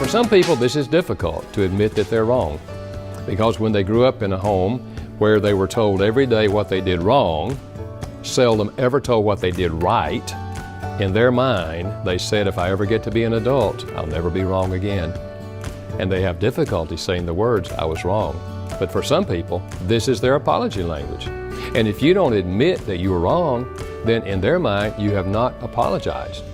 For some people, this is difficult to admit that they're wrong, because when they grew up in a home where they were told every day what they did wrong, seldom ever told what they did right, in their mind, they said, if I ever get to be an adult, I'll never be wrong again. And they have difficulty saying the words, I was wrong. But for some people, this is their apology language. And if you don't admit that you were wrong, then in their mind, you have not apologized.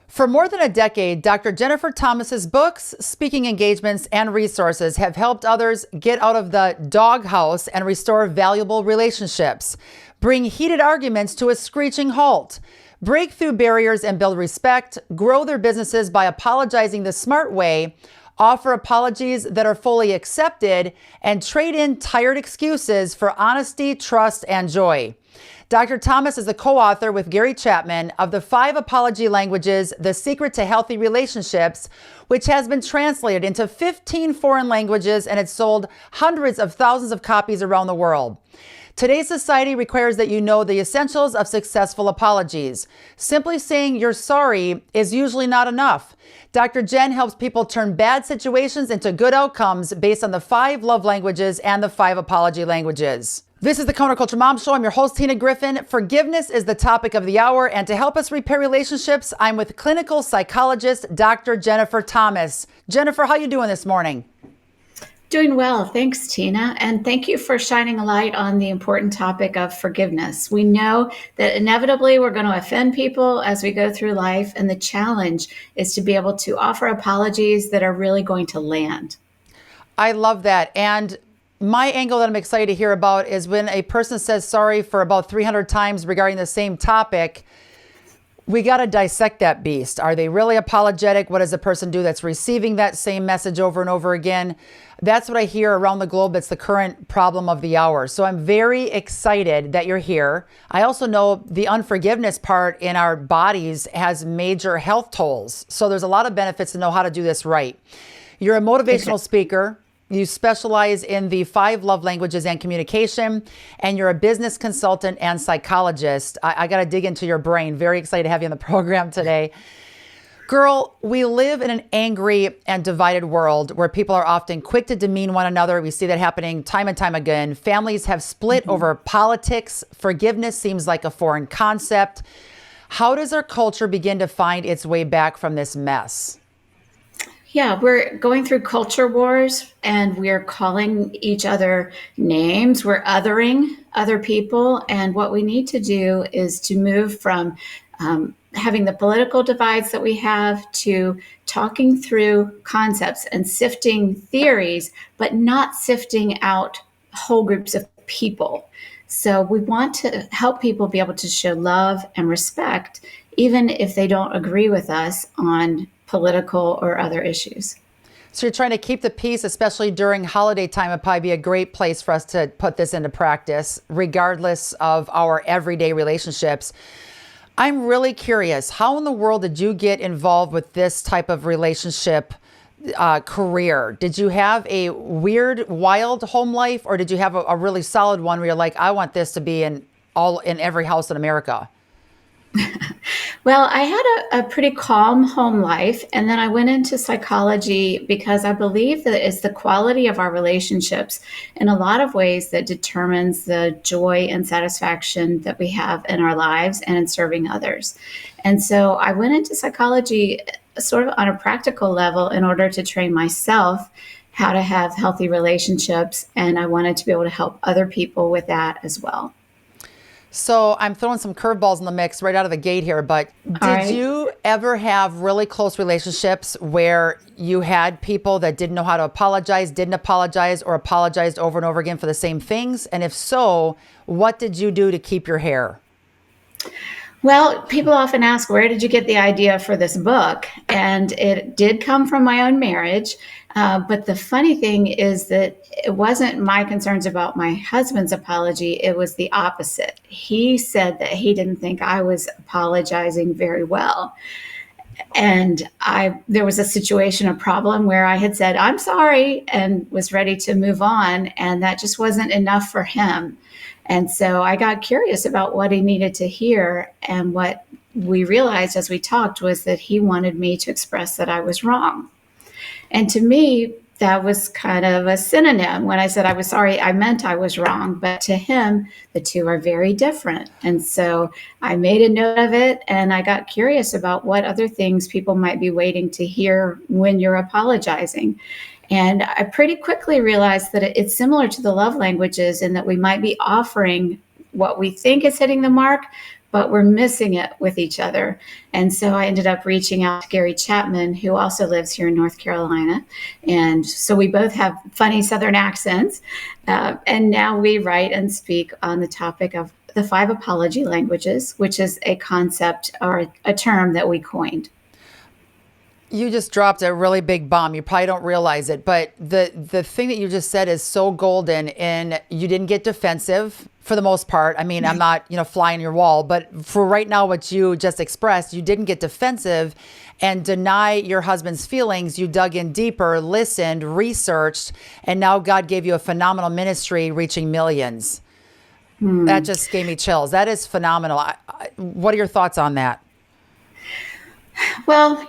For more than a decade, Dr. Jennifer Thomas's books, speaking engagements, and resources have helped others get out of the doghouse and restore valuable relationships, bring heated arguments to a screeching halt, break through barriers and build respect, grow their businesses by apologizing the smart way, offer apologies that are fully accepted, and trade in tired excuses for honesty, trust, and joy. Dr. Thomas is the co-author with Gary Chapman of The 5 Apology Languages, The Secret to Healthy Relationships, which has been translated into 15 foreign languages and it's sold hundreds of thousands of copies around the world. Today's society requires that you know the essentials of successful apologies. Simply saying you're sorry is usually not enough. Dr. Jen helps people turn bad situations into good outcomes based on the 5 love languages and the 5 apology languages. This is the Counterculture Mom Show. I'm your host, Tina Griffin. Forgiveness is the topic of the hour, and to help us repair relationships, I'm with clinical psychologist Dr. Jennifer Thomas. Jennifer, how you doing this morning? Doing well. Thanks, Tina. And thank you for shining a light on the important topic of forgiveness. We know that inevitably we're going to offend people as we go through life. And the challenge is to be able to offer apologies that are really going to land. I love that. And my angle that I'm excited to hear about is when a person says sorry for about 300 times regarding the same topic, we got to dissect that beast. Are they really apologetic? What does the person do that's receiving that same message over and over again? That's what I hear around the globe. That's the current problem of the hour. So I'm very excited that you're here. I also know the unforgiveness part in our bodies has major health tolls. So there's a lot of benefits to know how to do this right. You're a motivational speaker. You specialize in the 5 love languages and communication, and you're a business consultant and psychologist. I got to dig into your brain. Very excited to have you on the program today. Girl, we live in an angry and divided world where people are often quick to demean one another. We see that happening time and time again. Families have split over politics. Forgiveness seems like a foreign concept. How does our culture begin to find its way back from this mess? Yeah, we're going through culture wars and we're calling each other names. We're othering other people. And what we need to do is to move from having the political divides that we have to talking through concepts and sifting theories, but not sifting out whole groups of people. So we want to help people be able to show love and respect, even if they don't agree with us on political or other issues. So you're trying to keep the peace, especially during holiday time. It'd probably be a great place for us to put this into practice, regardless of our everyday relationships. I'm really curious, how in the world did you get involved with this type of relationship career? Did you have a weird, wild home life, or did you have a really solid one where you're like, I want this to be in every house in America? Well, I had a pretty calm home life, and then I went into psychology because I believe that it's the quality of our relationships in a lot of ways that determines the joy and satisfaction that we have in our lives and in serving others. And so I went into psychology sort of on a practical level in order to train myself how to have healthy relationships, and I wanted to be able to help other people with that as well. So I'm throwing some curveballs in the mix right out of the gate here, but did you ever have really close relationships where you had people that didn't know how to apologize, didn't apologize, or apologized over and over again for the same things? And if so, what did you do to keep your hair? Well, people often ask, where did you get the idea for this book? And it did come from my own marriage. But the funny thing is that it wasn't my concerns about my husband's apology. It was the opposite. He said that he didn't think I was apologizing very well. And there was a situation, a problem where I had said, I'm sorry, and was ready to move on. And that just wasn't enough for him. And so I got curious about what he needed to hear. And what we realized as we talked was that he wanted me to express that I was wrong. And to me, that was kind of a synonym. When I said I was sorry, I meant I was wrong. But to him, the two are very different. And so I made a note of it, and I got curious about what other things people might be waiting to hear when you're apologizing. And I pretty quickly realized that it's similar to the love languages in that we might be offering what we think is hitting the mark, but we're missing it with each other. And so I ended up reaching out to Gary Chapman, who also lives here in North Carolina. And so we both have funny Southern accents. And now we write and speak on the topic of the 5 apology languages, which is a concept or a term that we coined. You just dropped a really big bomb. You probably don't realize it, but the thing that you just said is so golden, and you didn't get defensive for the most part. I mean, I'm not, flying your wall, but for right now, what you just expressed, you didn't get defensive and deny your husband's feelings. You dug in deeper, listened, researched, and now God gave you a phenomenal ministry reaching millions. That just gave me chills. That is phenomenal. What are your thoughts on that? Well,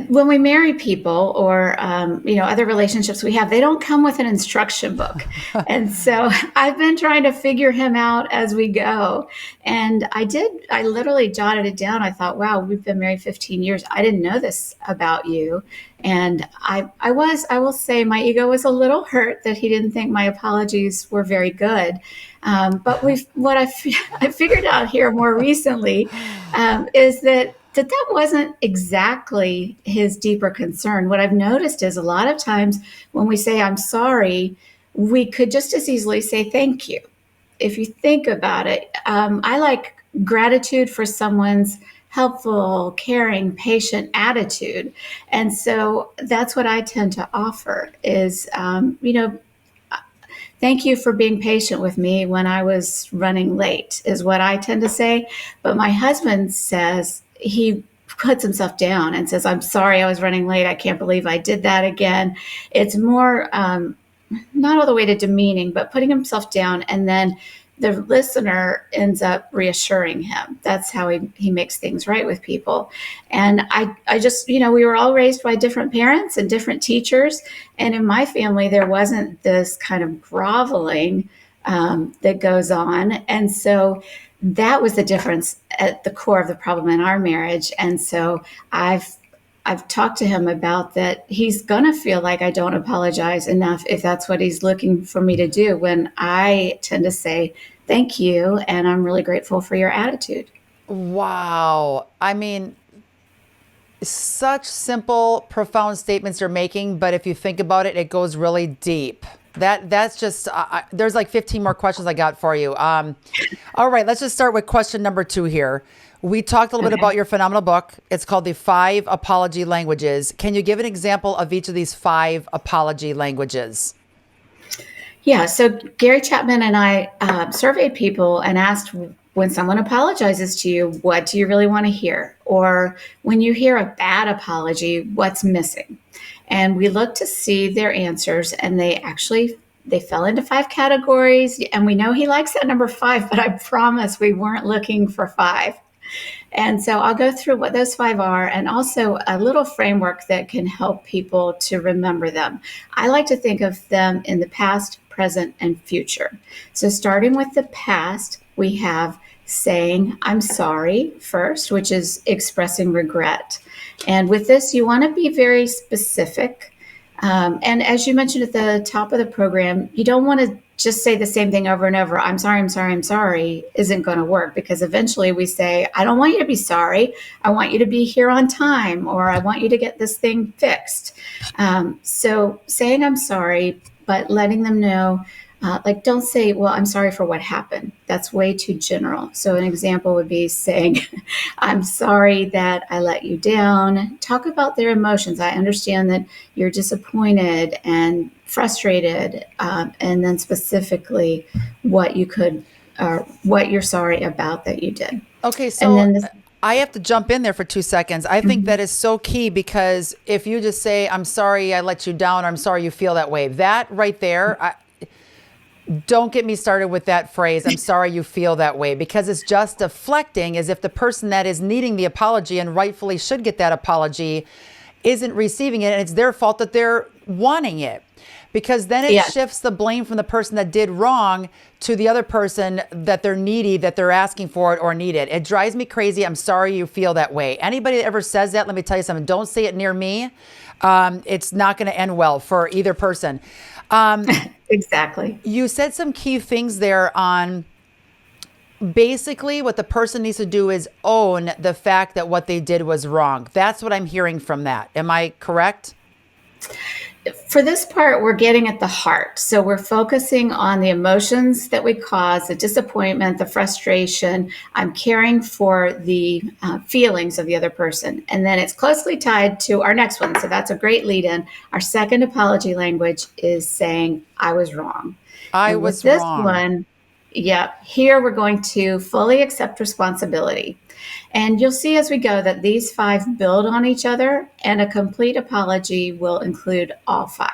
when we marry people or, other relationships we have, they don't come with an instruction book. And so I've been trying to figure him out as we go. And I literally jotted it down. I thought, wow, we've been married 15 years. I didn't know this about you. And I will say my ego was a little hurt that he didn't think my apologies were very good. But what I figured out here more recently is that wasn't exactly his deeper concern. What I've noticed is a lot of times when we say, I'm sorry, we could just as easily say, thank you. If you think about it, I like gratitude for someone's helpful, caring, patient attitude. And so that's what I tend to offer is, thank you for being patient with me when I was running late is what I tend to say. But my husband says, he puts himself down and says, I'm sorry I was running late. I can't believe I did that again. It's more, not all the way to demeaning, but putting himself down. And then the listener ends up reassuring him. That's how he makes things right with people. And I just, we were all raised by different parents and different teachers. And in my family, there wasn't this kind of groveling that goes on. And so that was the difference at the core of the problem in our marriage. And so I've talked to him about that. He's going to feel like I don't apologize enough if that's what he's looking for me to do, when I tend to say, thank you, and I'm really grateful for your attitude. Wow. I mean, such simple, profound statements you're making, but if you think about it, it goes really deep. That's just, there's like 15 more questions I got for you. All right, let's just start with question number 2 here. We talked a little bit about your phenomenal book. It's called The 5 Apology Languages. Can you give an example of each of these 5 apology languages? Yeah, so Gary Chapman and I surveyed people and asked, when someone apologizes to you, what do you really want to hear? Or when you hear a bad apology, what's missing? And we looked to see their answers, and they fell into 5 categories. And we know he likes that number 5, but I promise we weren't looking for 5. And so I'll go through what those 5 are, and also a little framework that can help people to remember them. I like to think of them in the past, present, and future. So starting with the past, we have saying, I'm sorry first, which is expressing regret. And with this, you want to be very specific. And as you mentioned at the top of the program, you don't want to just say the same thing over and over. I'm sorry, I'm sorry, I'm sorry isn't going to work, because eventually we say, I don't want you to be sorry. I want you to be here on time, or I want you to get this thing fixed. So saying I'm sorry, but letting them know, don't say, well, I'm sorry for what happened. That's way too general. So an example would be saying, I'm sorry that I let you down. Talk about their emotions. I understand that you're disappointed and frustrated, and then specifically what you're sorry about that you did. Okay, so I have to jump in there for 2 seconds. I think that is so key, because if you just say, I'm sorry I let you down, or I'm sorry you feel that way, that right there, don't get me started with that phrase, I'm sorry you feel that way, because it's just deflecting, as if the person that is needing the apology and rightfully should get that apology isn't receiving it, and it's their fault that they're wanting it. Because then it shifts the blame from the person that did wrong to the other person that they're needy, that they're asking for it or need it. It drives me crazy. I'm sorry you feel that way. Anybody that ever says that, let me tell you something, don't say it near me. It's not going to end well for either person. Exactly. You said some key things there on basically what the person needs to do is own the fact that what they did was wrong. That's what I'm hearing from that. Am I correct? For this part, we're getting at the heart. So we're focusing on the emotions that we cause, the disappointment, the frustration. I'm caring for the feelings of the other person. And then it's closely tied to our next one. So that's a great lead in. Our second apology language is saying, I was wrong. I and was with this wrong. one, here we're going to fully accept responsibility. And you'll see as we go that these 5 build on each other, and a complete apology will include all 5.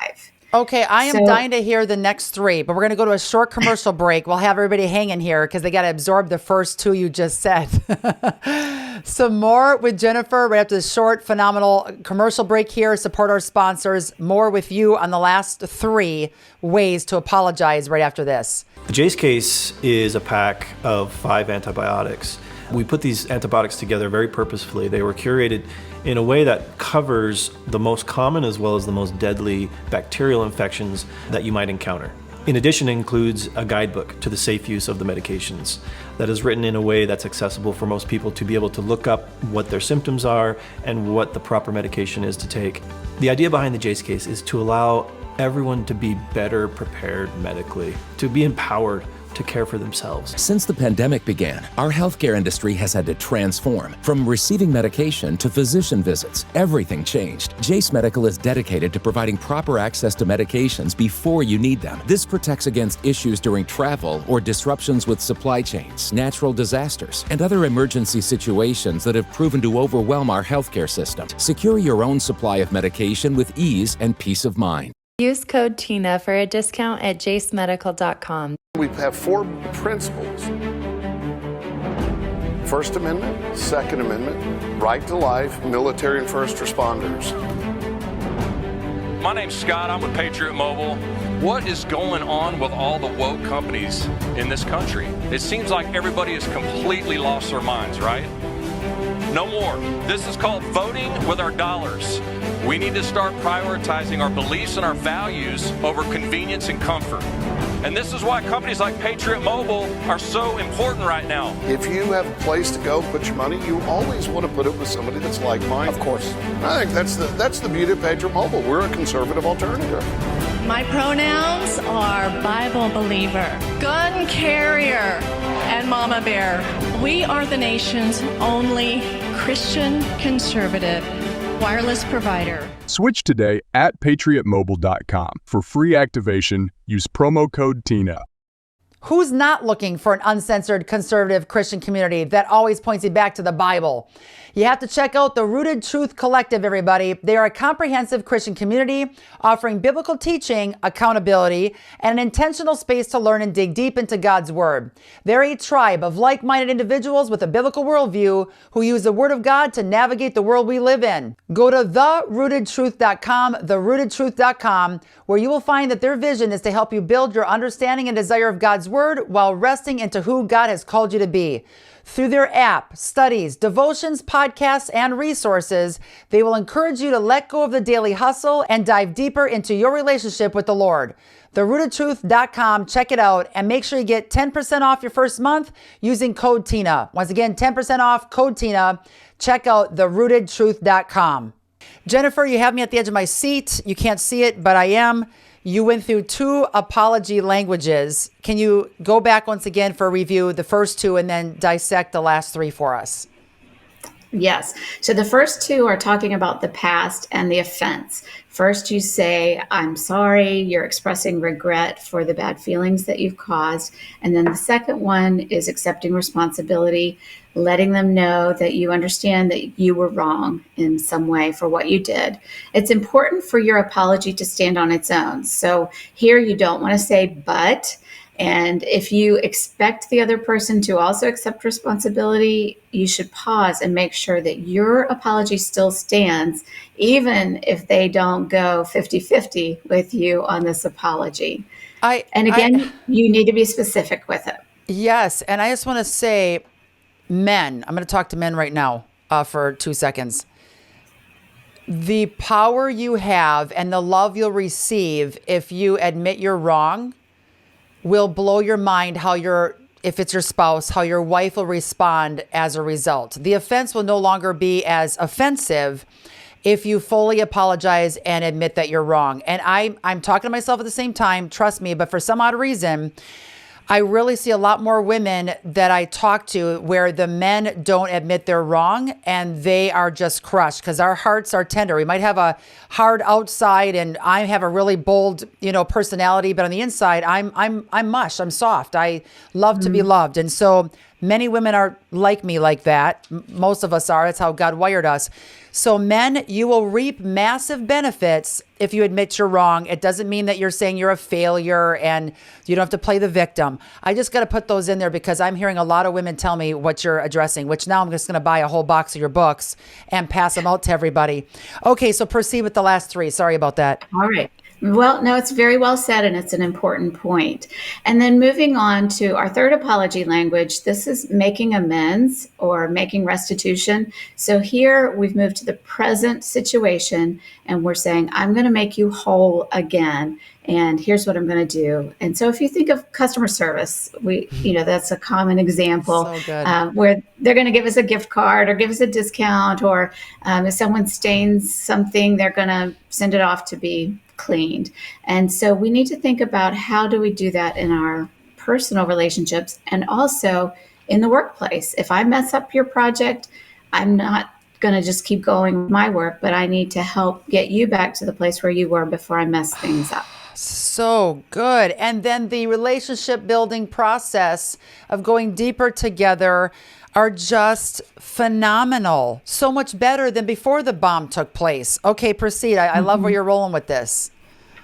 Okay, I am dying to hear the next 3, but we're going to go to a short commercial break. We'll have everybody hanging here because they got to absorb the first 2 you just said. Some more with Jennifer right after the short, phenomenal commercial break here. Support our sponsors. More with you on the last 3 ways to apologize right after this. The Jace case is a pack of 5 antibiotics. We put these antibiotics together very purposefully. They were curated in a way that covers the most common as well as the most deadly bacterial infections that you might encounter. In addition, it includes a guidebook to the safe use of the medications that is written in a way that's accessible for most people to be able to look up what their symptoms are and what the proper medication is to take. The idea behind the Jace case is to allow everyone to be better prepared medically, to be empowered to care for themselves. Since the pandemic began, our healthcare industry has had to transform. From receiving medication to physician visits, everything changed. Jace Medical is dedicated to providing proper access to medications before you need them. This protects against issues during travel or disruptions with supply chains, natural disasters, and other emergency situations that have proven to overwhelm our healthcare system. Secure your own supply of medication with ease and peace of mind. Use code TINA for a discount at jacemedical.com. We have 4 principles. First Amendment, Second Amendment, right to life, military and first responders. My name's Scott. I'm with Patriot Mobile. What is going on with all the woke companies in this country? It seems like everybody has completely lost their minds, right? No more. This is called voting with our dollars. We need to start prioritizing our beliefs and our values over convenience and comfort. And this is why companies like Patriot Mobile are so important right now. If you have a place to go put your money, you always want to put it with somebody that's like-minded. Of course. I think that's the beauty of Patriot Mobile. We're a conservative alternative. My pronouns are Bible believer, gun carrier, and mama bear. We are the nation's only Christian conservative wireless provider. Switch today at patriotmobile.com. For free activation, use promo code TINA. Who's not looking for an uncensored conservative Christian community that always points you back to the Bible? You have to check out the Rooted Truth Collective, everybody. They are a comprehensive Christian community offering biblical teaching, accountability, and an intentional space to learn and dig deep into God's Word. They're a tribe of like-minded individuals with a biblical worldview who use the Word of God to navigate the world we live in. Go to therootedtruth.com, therootedtruth.com, where you will find that their vision is to help you build your understanding and desire of God's Word while resting into who God has called you to be. Through their app, studies, devotions, podcasts, and resources, they will encourage you to let go of the daily hustle and dive deeper into your relationship with the Lord. TheRootedTruth.com, check it out, and make sure you get 10% off your first month using code TINA. Once again, 10% off, code TINA. Check out TheRootedTruth.com. Jennifer, you have me at the edge of my seat. You can't see it, but I am. You went through 2 apology languages. Can you go back once again for a review, the first 2, and then dissect the last 3 for us? Yes. So the first 2 are talking about the past and the offense. First, you say, I'm sorry. You're expressing regret for the bad feelings that you've caused. And then the second one is accepting responsibility, letting them know that you understand that you were wrong in some way for what you did. It's important for your apology to stand on its own. So here you don't want to say, but And if you expect the other person to also accept responsibility, you should pause and make sure that your apology still stands, even if they don't go 50-50 with you on this apology. You need to be specific with it. Yes. And I just want to say, men, I'm going to talk to men right now for 2 seconds. The power you have and the love you'll receive if you admit you're wrong will blow your mind if it's your spouse, how your wife will respond as a result. The offense will no longer be as offensive if you fully apologize and admit that you're wrong. And I'm talking to myself at the same time, trust me, but for some odd reason, I really see a lot more women that I talk to where the men don't admit they're wrong and they are just crushed because our hearts are tender. We might have a hard outside and I have a really bold, personality, but on the inside, I'm mush. I'm soft. I love to be loved. And so many women are like me like that. Most of us are. That's how God wired us. So men, you will reap massive benefits if you admit you're wrong. It doesn't mean that you're saying you're a failure and you don't have to play the victim. I just got to put those in there because I'm hearing a lot of women tell me what you're addressing, which now I'm just going to buy a whole box of your books and pass them out to everybody. Okay, so proceed with the last three. Sorry about that. All right. Well, no, it's very well said, and it's an important point. And then moving on to our third apology language, this is making amends or making restitution. So here we've moved to the present situation, and we're saying, I'm going to make you whole again, and here's what I'm going to do. And so if you think of customer service, that's a common example where they're going to give us a gift card or give us a discount, or if someone stains something, they're going to send it off to be cleaned. And so we need to think about how do we do that in our personal relationships and also in the workplace. If I mess up your project, I'm not going to just keep going with my work, but I need to help get you back to the place where you were before I mess things up. So good. And then the relationship building process of going deeper together are just phenomenal. So much better than before the bomb took place. Okay, proceed. I love where you're rolling with this.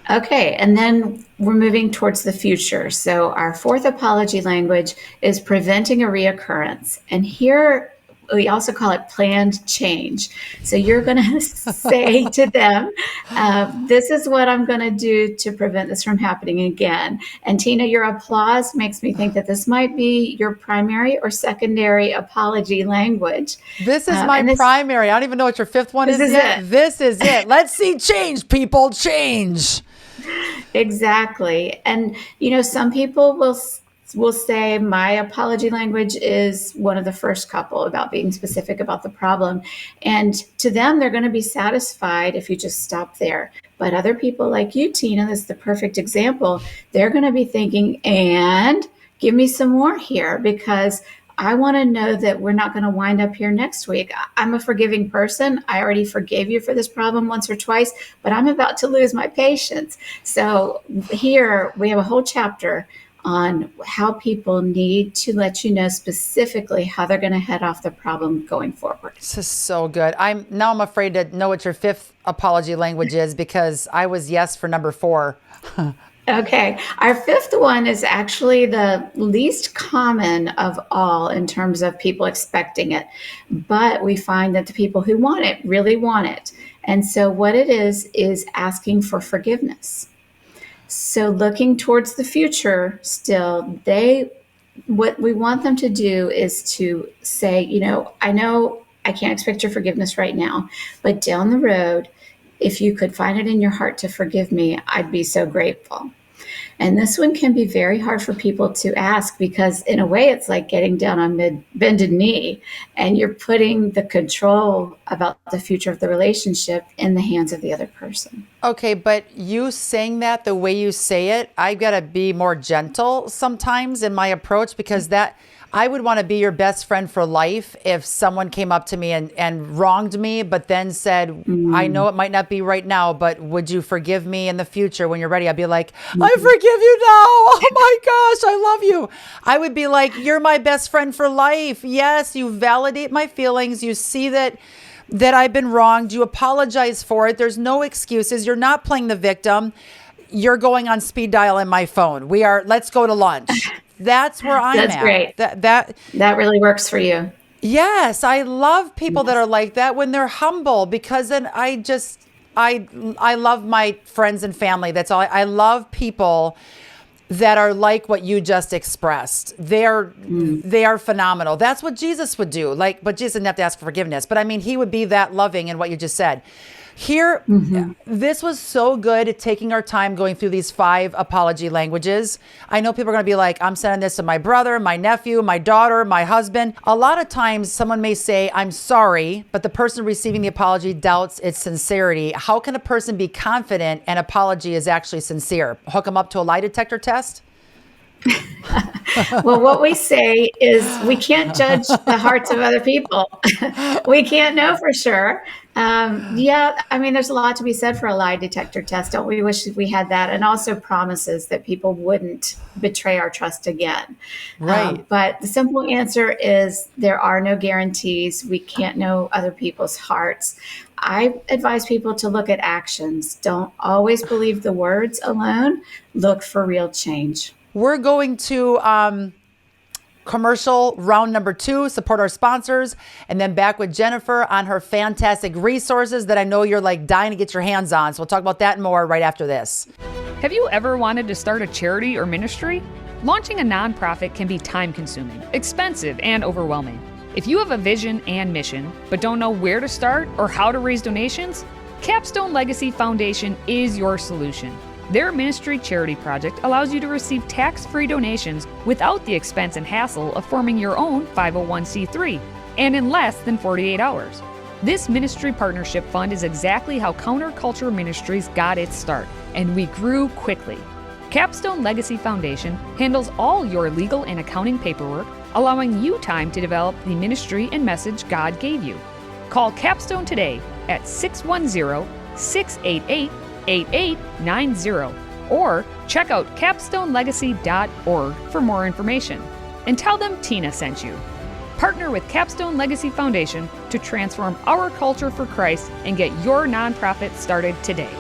Okay, and then we're moving towards the future. So our fourth apology language is preventing a reoccurrence. And here we also call it planned change. So you're going to say to them, this is what I'm going to do to prevent this from happening again. And Tina, your applause makes me think that this might be your primary or secondary apology language. This is my primary. I don't even know what your fifth one is yet. This is it. Let's see change, people, change. Exactly. And, some people will say my apology language is one of the first couple about being specific about the problem. And to them, they're going to be satisfied if you just stop there. But other people like you, Tina, this is the perfect example. They're going to be thinking, and give me some more here because I want to know that we're not going to wind up here next week. I'm a forgiving person. I already forgave you for this problem once or twice, but I'm about to lose my patience. So here we have a whole chapter on how people need to let you know specifically how they're going to head off the problem going forward. This is so good. I'm afraid to know what your fifth apology language is because I was yes for number 4. Okay. Our fifth one is actually the least common of all in terms of people expecting it. But we find that the people who want it really want it. And so what it is asking for forgiveness. So looking towards the future still, what we want them to do is to say, I know I can't expect your forgiveness right now, but down the road, if you could find it in your heart to forgive me, I'd be so grateful. And this one can be very hard for people to ask because in a way it's like getting down on bended knee and you're putting the control about the future of the relationship in the hands of the other person. Okay, but you saying that the way you say it, I've got to be more gentle sometimes in my approach because I would want to be your best friend for life if someone came up to me and wronged me, but then said, I know it might not be right now, but would you forgive me in the future when you're ready? I'd be like, I forgive you now. Oh my gosh, I love you. I would be like, you're my best friend for life. Yes, you validate my feelings. You see that I've been wronged. You apologize for it. There's no excuses. You're not playing the victim. you're going on speed dial in my phone. Let's go to lunch. That's where I'm at. That's great. That really works for you. Yes, I love people that are like that when they're humble, because then I love my friends and family. That's all. I love people that are like what you just expressed. They are phenomenal. That's what Jesus would do. But Jesus didn't have to ask for forgiveness. But I mean, he would be that loving in what you just said. Here, this was so good, taking our time going through these 5 apology languages. I know people are going to be like, I'm sending this to my brother, my nephew, my daughter, my husband. A lot of times someone may say, I'm sorry, but the person receiving the apology doubts its sincerity. How can a person be confident an apology is actually sincere? Hook them up to a lie detector test? Well, what we say is we can't judge the hearts of other people. We can't know for sure. There's a lot to be said for a lie detector test. Don't we wish we had that? And also promises that people wouldn't betray our trust again. Right. But the simple answer is there are no guarantees. We can't know other people's hearts. I advise people to look at actions. Don't always believe the words alone. Look for real change. We're going to commercial round number 2, support our sponsors, and then back with Jennifer on her fantastic resources that I know you're like dying to get your hands on. So we'll talk about that and more right after this. Have you ever wanted to start a charity or ministry? Launching a nonprofit can be time-consuming, expensive, and overwhelming. If you have a vision and mission, but don't know where to start or how to raise donations, Capstone Legacy Foundation is your solution. Their ministry charity project allows you to receive tax-free donations without the expense and hassle of forming your own 501c3, and in less than 48 hours. This ministry partnership fund is exactly how Counterculture Ministries got its start, and we grew quickly. Capstone Legacy Foundation handles all your legal and accounting paperwork, allowing you time to develop the ministry and message God gave you. Call Capstone today at 610-688-8890 or check out capstonelegacy.org for more information. And tell them Tina sent you. Partner with Capstone Legacy Foundation to transform our culture for Christ and get your nonprofit started today.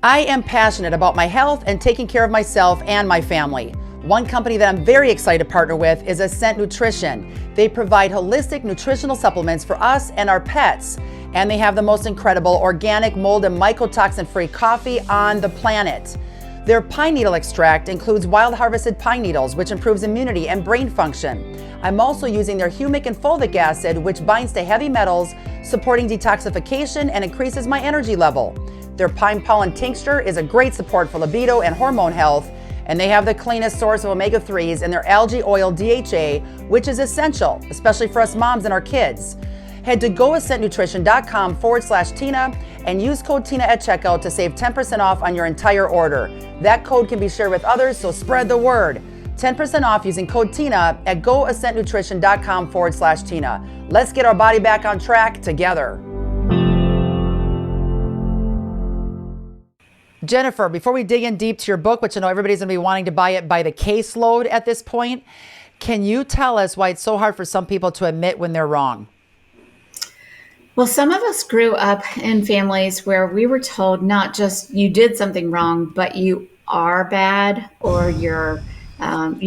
I am passionate about my health and taking care of myself and my family. One company that I'm very excited to partner with is Ascent Nutrition. They provide holistic nutritional supplements for us and our pets. And they have the most incredible organic, mold and mycotoxin-free coffee on the planet. Their pine needle extract includes wild harvested pine needles, which improves immunity and brain function. I'm also using their humic and fulvic acid, which binds to heavy metals, supporting detoxification and increases my energy level. Their pine pollen tincture is a great support for libido and hormone health. And they have the cleanest source of omega-3s in their algae oil DHA, which is essential, especially for us moms and our kids. Head to goascentnutrition.com/Tina and use code Tina at checkout to save 10% off on your entire order. That code can be shared with others, so spread the word. 10% off using code Tina at goascentnutrition.com/Tina. Let's get our body back on track together. Jennifer, before we dig in deep to your book, which I know everybody's going to be wanting to buy it by the caseload at this point, can you tell us why it's so hard for some people to admit when they're wrong? Well, some of us grew up in families where we were told not just you did something wrong, but you are bad, or you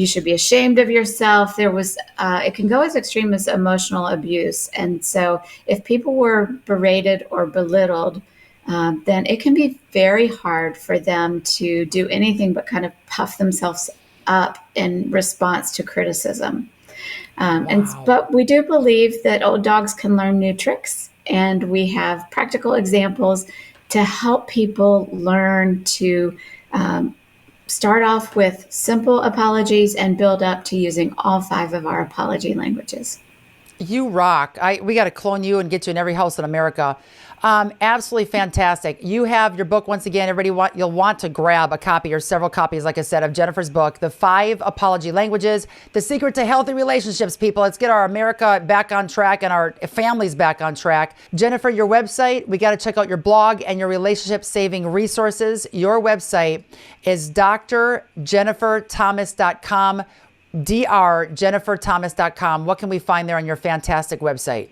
should be ashamed of yourself. There was, it can go as extreme as emotional abuse. And so if people were berated or belittled, then it can be very hard for them to do anything but kind of puff themselves up in response to criticism. But we do believe that old dogs can learn new tricks, and we have practical examples to help people learn to start off with simple apologies and build up to using all 5 of our apology languages. You rock. We got to clone you and get you in every house in America. Absolutely fantastic. You have your book. Once again, you'll want to grab a copy or several copies, like I said, of Jennifer's book, The 5 Apology Languages, The Secret to Healthy Relationships, people. Let's get our America back on track and our families back on track. Jennifer, your website, we got to check out your blog and your relationship-saving resources. Your website is drjenniferthomas.com, drjenniferthomas.com. What can we find there on your fantastic website?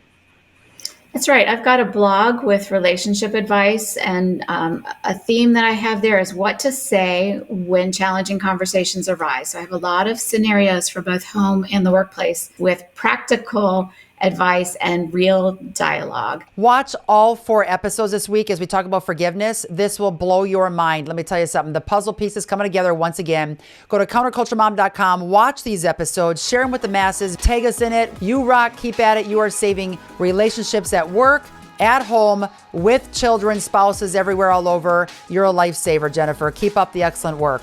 That's right. I've got a blog with relationship advice, and a theme that I have there is what to say when challenging conversations arise. So I have a lot of scenarios for both home and the workplace with practical advice and real dialogue. Watch all 4 episodes this week as we talk about forgiveness. This will blow your mind. Let me tell you something. The puzzle pieces coming together once again. Go to counterculturemom.com, watch these episodes, share them with the masses, tag us in it. You rock, keep at it. You are saving relationships at work, at home, with children, spouses, everywhere, all over. You're a lifesaver, Jennifer. Keep up the excellent work.